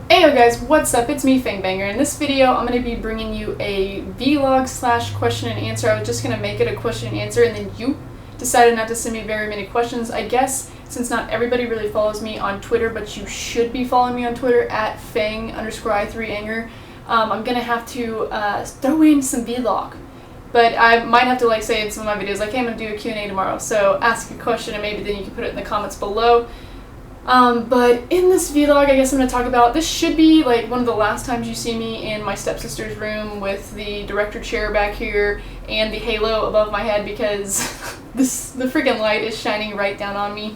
Heyo guys, what's up? It's me, Fang Banger. In this video, I'm going to be bringing you a vlog slash question and answer. I was just going to make it a question and answer, and then you decided not to send me very many questions. I guess since not everybody really follows me on Twitter, but you should be following me on Twitter at Fang_I3Anger, I'm going to have to throw in some vlog. But I might have to say in some of my videos, like, hey, I'm going to do a Q&A tomorrow, so ask a question and maybe then you can put it in the comments below. But in this vlog, I guess I'm going to talk about, this should be like one of the last times you see me in my stepsister's room with the director chair back here and the halo above my head because the freaking light is shining right down on me.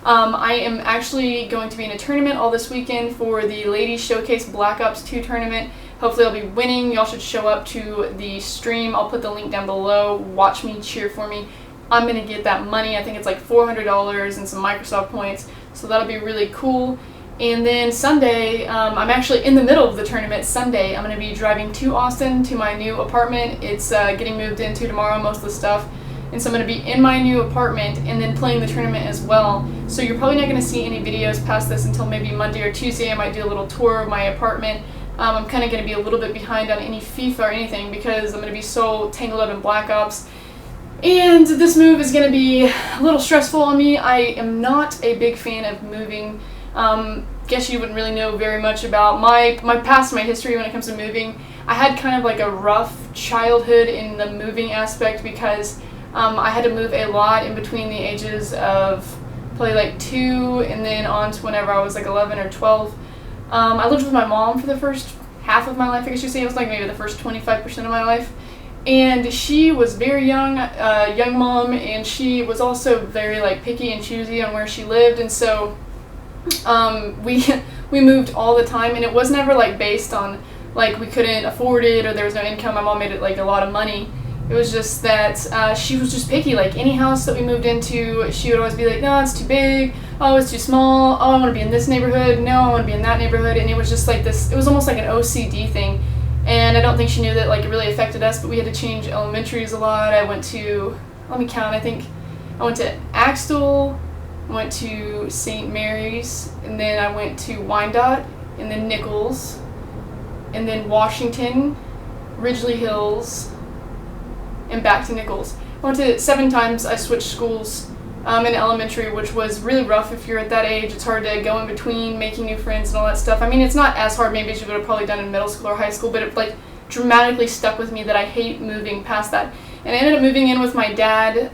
I am actually going to be in a tournament all this weekend for the Ladies Showcase Black Ops 2 tournament. Hopefully I'll be winning. Y'all should show up to the stream. I'll put the link down below. Watch me, cheer for me. I'm going to get that money. I think it's like $400 and some Microsoft points. So that'll be really cool. And then Sunday, I'm actually in the middle of the tournament. Sunday, I'm going to be driving to Austin to my new apartment. It's getting moved into tomorrow, most of the stuff. And so I'm going to be in my new apartment and then playing the tournament as well. So you're probably not going to see any videos past this until maybe Monday or Tuesday. I might do a little tour of my apartment. I'm kind of going to be a little bit behind on any FIFA or anything because I'm going to be so tangled up in Black Ops. And this move is going to be a little stressful on me. I am not a big fan of moving. Guess you wouldn't really know very much about my past, my history when it comes to moving. I had kind of like a rough childhood in the moving aspect because I had to move a lot in between the ages of probably like 2 and then on to whenever I was like 11 or 12. I lived with my mom for the first half of my life, I guess you'd say. It was like maybe the first 25% of my life. And she was very young mom, and she was also very like picky and choosy on where she lived, and so we moved all the time, and it was never like based on like we couldn't afford it or there was no income. My mom made it like a lot of money. It was just that she was just picky. Like any house that we moved into, she would always be like, no, it's too big. Oh, it's too small. Oh, I want to be in this neighborhood. No, I want to be in that neighborhood. And it was just like this. It was almost like an OCD thing. And I don't think she knew that like it really affected us, but we had to change elementaries a lot. I went to, let me count, I think I went to Axtell, went to St. Mary's, and then I went to Wyandotte, and then Nichols, and then Washington, Ridgely Hills, and back to Nichols. I went to 7 times. I switched schools in elementary, which was really rough if you're at that age. It's hard to go in between, making new friends and all that stuff. I mean, it's not as hard maybe as you would have probably done in middle school or high school, but it like dramatically stuck with me that I hate moving past that. And I ended up moving in with my dad,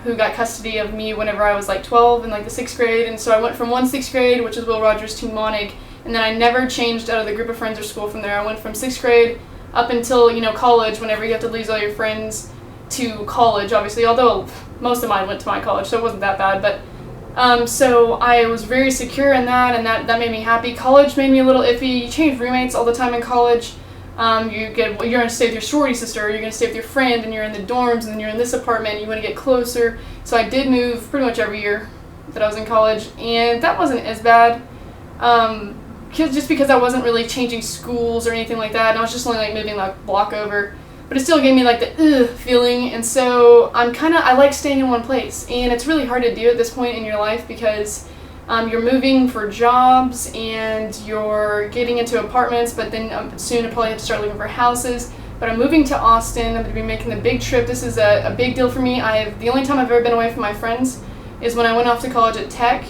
who got custody of me whenever I was like 12 in like the 6th grade. And so I went from 6th grade, which is Will Rogers, to Monig, and then I never changed out of the group of friends or school from there. I went from 6th grade up until, college, whenever you have to lose all your friends to college, obviously, although most of mine went to my college, so it wasn't that bad, but so I was very secure in that, and that made me happy. College made me a little iffy. You change roommates all the time in college. You're going to stay with your sorority sister, or you're going to stay with your friend, and you're in the dorms, and then you're in this apartment, and you want to get closer. So I did move pretty much every year that I was in college, and that wasn't as bad, just because I wasn't really changing schools or anything like that, and I was just only like moving like a block over. But it still gave me like the feeling, and so I like staying in one place, and it's really hard to do at this point in your life because you're moving for jobs and you're getting into apartments, but then soon I'll probably have to start looking for houses. But I'm moving to Austin. I'm going to be making the big trip. This is a big deal for me. The only time I've ever been away from my friends is when I went off to college at Tech,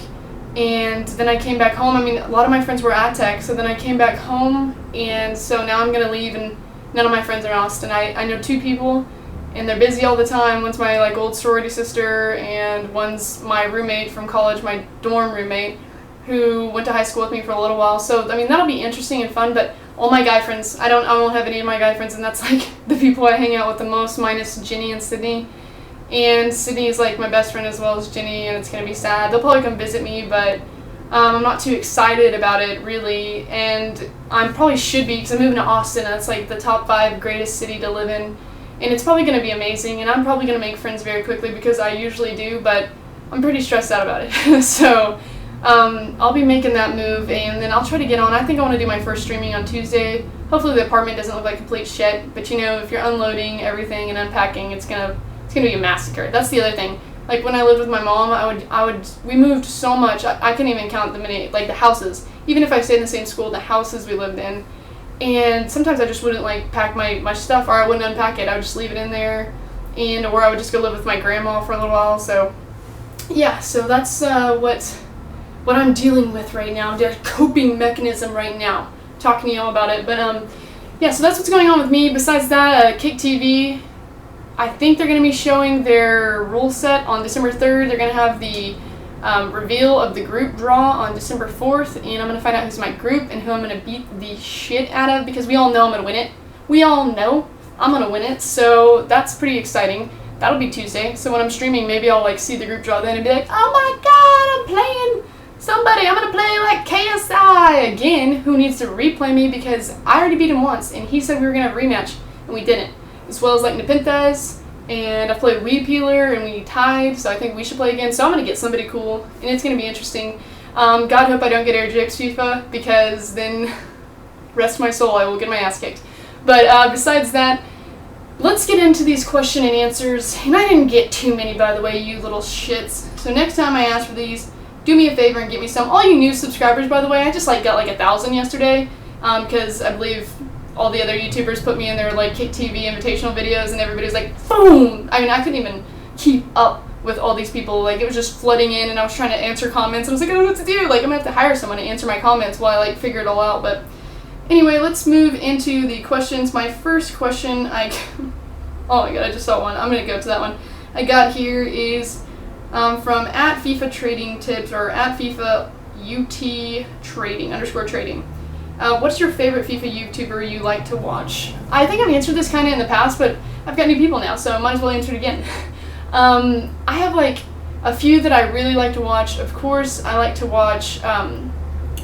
and then I came back home. I mean, a lot of my friends were at Tech, so then I came back home, and so now I'm going to leave, and none of my friends are in Austin. I know 2 people, and they're busy all the time. One's my like old sorority sister, and one's my roommate from college, my dorm roommate, who went to high school with me for a little while. So I mean, that'll be interesting and fun. But all my guy friends, I won't have any of my guy friends, and that's like the people I hang out with the most, minus Ginny and Sydney. And Sydney is like my best friend as well as Ginny, and it's gonna be sad. They'll probably come visit me, but I'm not too excited about it, really, and I probably should be because I'm moving to Austin, and that's like the top 5 greatest city to live in, and it's probably going to be amazing, and I'm probably going to make friends very quickly because I usually do, but I'm pretty stressed out about it. So I'll be making that move, and then I'll try to get on. I think I want to do my first streaming on Tuesday. Hopefully the apartment doesn't look like complete shit, but if you're unloading everything and unpacking, it's gonna be a massacre. That's the other thing. Like when I lived with my mom, we moved so much, I couldn't even count the houses. even if I stayed in the same school, the houses we lived in. And sometimes I just wouldn't like pack my stuff, or I wouldn't unpack it. I would just leave it in there, or I would just go live with my grandma for a little while. So yeah, so that's what I'm dealing with right now. Their coping mechanism right now. Talking to y'all about it, but yeah. So that's what's going on with me. Besides that, Kick TV, I think they're going to be showing their rule set on December 3rd. They're going to have the reveal of the group draw on December 4th, and I'm going to find out who's my group and who I'm going to beat the shit out of, because we all know I'm going to win it. We all know I'm going to win it, so that's pretty exciting. That'll be Tuesday, so when I'm streaming, maybe I'll like see the group draw then and be like, oh my god, I'm playing somebody, I'm going to play like KSI again, who needs to replay me because I already beat him once, and he said we were going to have a rematch, and we didn't. As well as like Nepenthez, and I played Weed Peeler, and we tied, so I think we should play again. So I'm going to get somebody cool, and it's going to be interesting. God hope I don't get Air Japes FIFA, because then, rest my soul, I will get my ass kicked. But besides that, let's get into these question and answers. And I didn't get too many, by the way, you little shits. So next time I ask for these, do me a favor and get me some. All you new subscribers, by the way, I just like got like 1,000 yesterday, because I believe all the other YouTubers put me in their like Kick TV invitational videos, and everybody's like, boom! I mean, I couldn't even keep up with all these people. Like, it was just flooding in, and I was trying to answer comments, and I was like, I don't know what to do. Like, I'm gonna have to hire someone to answer my comments while I like figure it all out. But anyway, let's move into the questions. My first question, oh my god, I just saw one. I'm gonna go to that one. I got here is from @FIFA Trading Tips, or @FIFA UT Trading _trading. What's your favorite FIFA YouTuber you like to watch? I think I've answered this kind of in the past, but I've got new people now, so I might as well answer it again. I have like a few that I really like to watch. Of course, I like to watch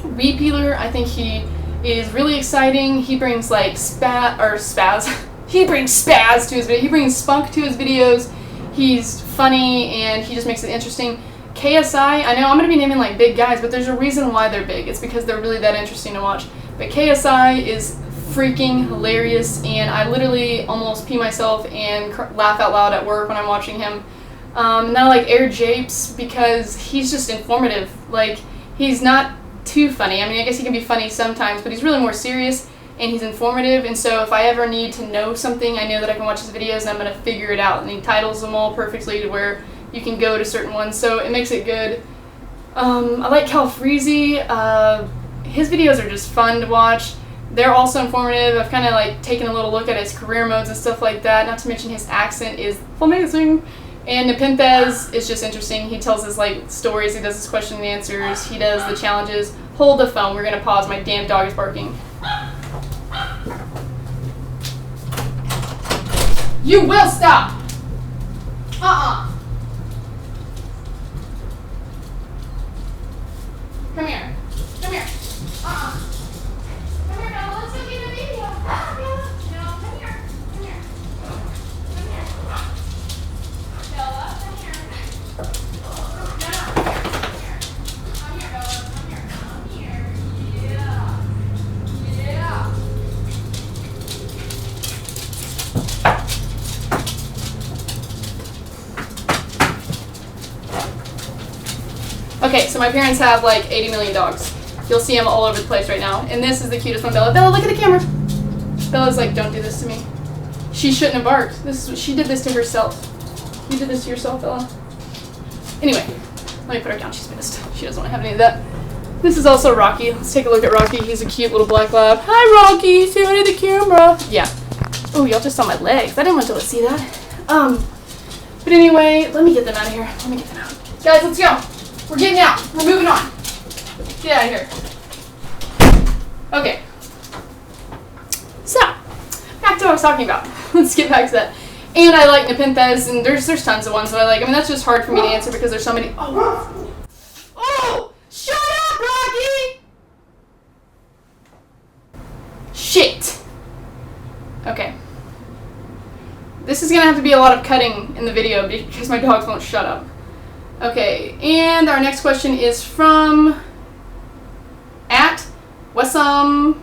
Weed Peeler. I think he is really exciting. He brings like spaz. He brings spaz to his video. He brings spunk to his videos. He's funny, and he just makes it interesting. KSI, I know I'm going to be naming like big guys, but there's a reason why they're big. It's because they're really that interesting to watch. But KSI is freaking hilarious, and I literally almost pee myself and laugh out loud at work when I'm watching him. Now like Air Japes, because he's just informative. Like, he's not too funny. I mean, I guess he can be funny sometimes, but he's really more serious, and he's informative, and so if I ever need to know something, I know that I can watch his videos and I'm going to figure it out, and he titles them all perfectly to where you can go to certain ones, so it makes it good. I like Cal Freezy. His videos are just fun to watch. They're also informative. I've kind of like taken a little look at his career modes and stuff like that, not to mention his accent is amazing. And Nepenthez is just interesting. He tells his like stories, he does his question and answers, he does the challenges. Hold the phone, we're gonna pause, my damn dog is barking. You will stop! Come here. Come here. Come here, Bella. Let's go get a video. Bella. No, come here. Come here. Come here. Bella, come here. No. Come here. Come here, Bella. Come here. Come here. Yeah. Yeah. Okay, so my parents have like 80 million dogs. You'll see them all over the place right now. And this is the cutest one, Bella. Bella, look at the camera. Bella's like, don't do this to me. She shouldn't have barked. She did this to herself. You did this to yourself, Bella. Anyway, let me put her down. She's pissed. She doesn't want to have any of that. This is also Rocky. Let's take a look at Rocky. He's a cute little black lab. Hi, Rocky. Say hi to the camera. Yeah. Oh, y'all just saw my legs. I didn't want y'all to see that. But anyway, let me get them out of here. Let me get them out. Guys, let's go. We're getting out. We're moving on. Get out of here. Okay. So, back to what I was talking about. Let's get back to that. And I like Nepenthez, and there's tons of ones that I like. I mean, that's just hard for me to answer because there's so many. Oh! Shut up, Rocky! Shit. Okay. This is gonna have to be a lot of cutting in the video because my dogs won't shut up. Okay, and our next question is from @Wessamore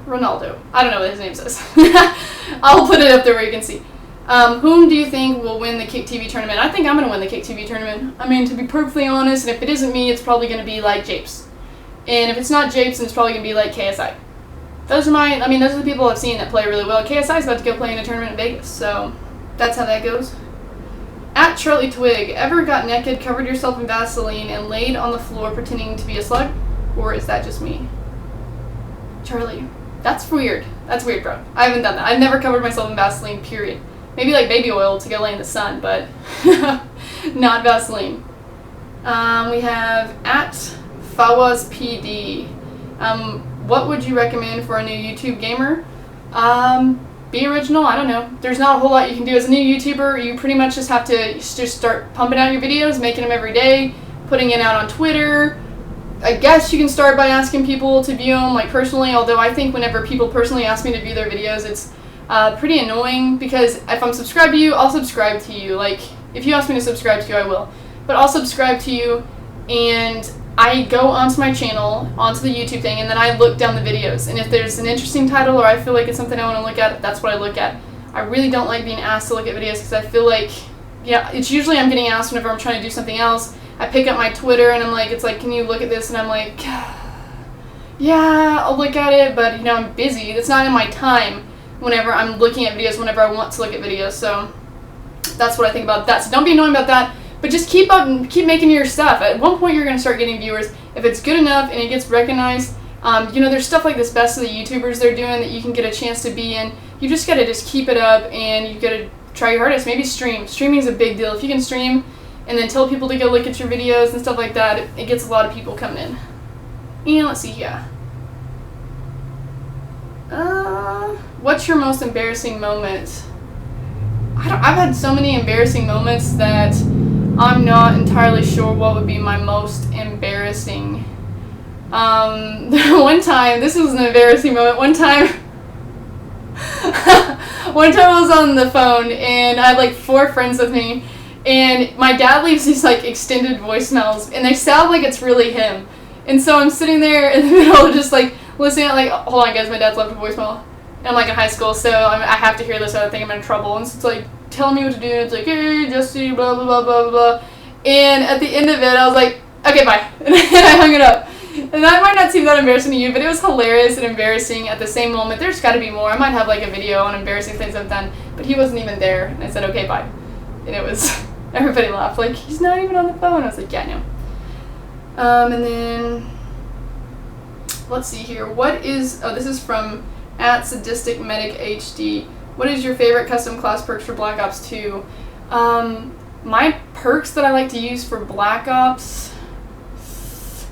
Ronaldo. I don't know what his name says. I'll put it up there where you can see. Whom do you think will win the Kick TV tournament? I think I'm going to win the Kick TV tournament. I mean, to be perfectly honest, and if it isn't me, it's probably going to be like Japes. And if it's not Japes, then it's probably going to be like KSI. Those are the people I've seen that play really well. KSI is about to go play in a tournament in Vegas, so that's how that goes. At Charlie Twig, ever got naked, covered yourself in Vaseline, and laid on the floor pretending to be a slug? Or is that just me? Charlie, that's weird. That's weird, bro. I haven't done that. I've never covered myself in Vaseline, period. Maybe like baby oil to go lay in the sun, but not Vaseline. We have at Fawaz PD. What would you recommend for a new YouTube gamer? Be original. I don't know. There's not a whole lot you can do as a new YouTuber. You pretty much just have to just start pumping out your videos, making them every day, putting it out on Twitter. I guess you can start by asking people to view them, like personally, although I think whenever people personally ask me to view their videos, it's pretty annoying, because if I'm subscribed to you, I'll subscribe to you. Like, if you ask me to subscribe to you, I will. But I'll subscribe to you, and I go onto my channel, onto the YouTube thing, and then I look down the videos. And if there's an interesting title, or I feel like it's something I want to look at, that's what I look at. I really don't like being asked to look at videos, because I feel like, yeah, it's usually I'm getting asked whenever I'm trying to do something else. I pick up my Twitter, and I'm like, it's like, can you look at this? And I'm like, yeah, I'll look at it, but, you know, I'm busy. It's not in my time whenever I'm looking at videos, whenever I want to look at videos. So that's what I think about that. So don't be annoying about that, but just keep up and keep making your stuff. At one point, you're going to start getting viewers. If it's good enough and it gets recognized, you know, there's stuff like this Best of the YouTubers they're doing that you can get a chance to be in. You just got to just keep it up, and you got to try your hardest. Maybe stream. Streaming is a big deal. If you can stream and then tell people to go look at your videos and stuff like that, it gets a lot of people coming in. And let's see here. What's your most embarrassing moment? I've had so many embarrassing moments that I'm not entirely sure what would be my most embarrassing. One time, this was an embarrassing moment. One time I was on the phone, and I had like 4 friends with me, and my dad leaves these like extended voicemails, and they sound like it's really him. And so I'm sitting there in the middle, just like listening, like, hold on guys, my dad's left a voicemail. And I'm like in high school, so I have to hear this, I think I'm in trouble. And so it's like telling me what to do, and it's like, hey, Jesse, blah, blah, blah, blah, blah. And at the end of it, I was like, okay, bye. And I hung it up. And that might not seem that embarrassing to you, but it was hilarious and embarrassing at the same moment. There's got to be more. I might have like a video on embarrassing things I've done, but he wasn't even there. And I said, okay, bye. And it was, everybody laughed, like, he's not even on the phone. I was like, yeah, I know. And then, let's see here. What is, this is from at Sadistic Medic HD. What is your favorite custom class perks for Black Ops 2? My perks that I like to use for Black Ops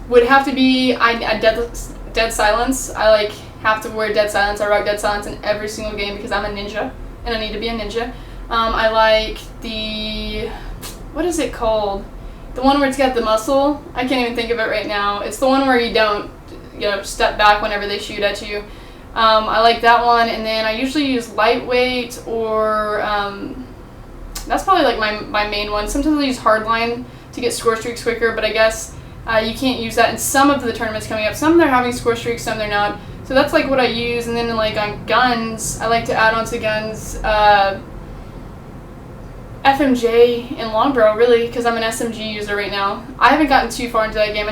would have to be Dead Silence. I like have to wear Dead Silence. I rock Dead Silence in every single game because I'm a ninja and I need to be a ninja. I like the, what is it called? The one where it's got the muscle. I can't even think of it right now. It's the one where you don't, step back whenever they shoot at you. I like that one, and then I usually use Lightweight, or that's probably like my main one. Sometimes I use Hardline to get score streaks quicker, but I guess you can't use that in some of the tournaments coming up. Some they're having score streaks, some they're not. So that's like what I use, and then like on guns, I like to add on to guns FMJ and Longbow, really, because I'm an SMG user right now. I haven't gotten too far into that game. I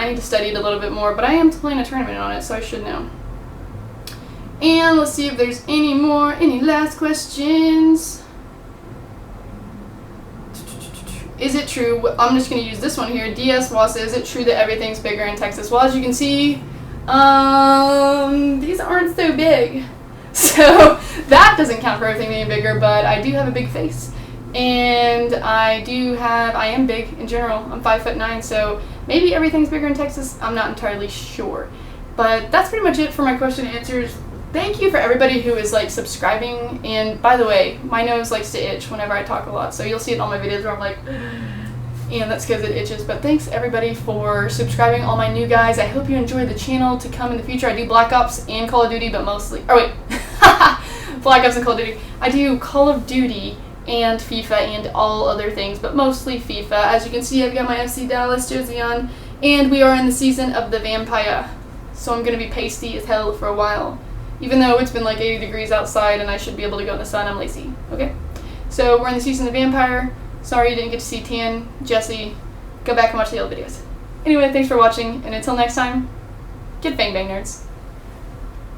need to study it a little bit more, but I am playing a tournament on it, so I should know. And let's see if there's any last questions. Is it true, I'm just going to use this one here, DS Wassa, is it true that everything's bigger in Texas? Well, as you can see, these aren't so big. So that doesn't count for everything being bigger, but I do have a big face. And I am big in general. I'm 5'9", so maybe everything's bigger in Texas. I'm not entirely sure. But that's pretty much it for my question and answers. Thank you for everybody who is like subscribing, and by the way, my nose likes to itch whenever I talk a lot, so you'll see it in all my videos where I'm like, and that's because it itches. But thanks everybody for subscribing, all my new guys. I hope you enjoy the channel to come in the future. I do Black Ops and Call of Duty, but mostly, Black Ops and Call of Duty. I do Call of Duty and FIFA and all other things, but mostly FIFA. As you can see, I've got my FC Dallas jersey on, and we are in the season of the Vampire, so I'm going to be pasty as hell for a while. Even though it's been like 80 degrees outside and I should be able to go in the sun, I'm lazy. Okay? So we're in the season of the vampire. Sorry you didn't get to see Tan, Jesse. Go back and watch the old videos. Anyway, thanks for watching, and until next time, get Fang Bang, nerds.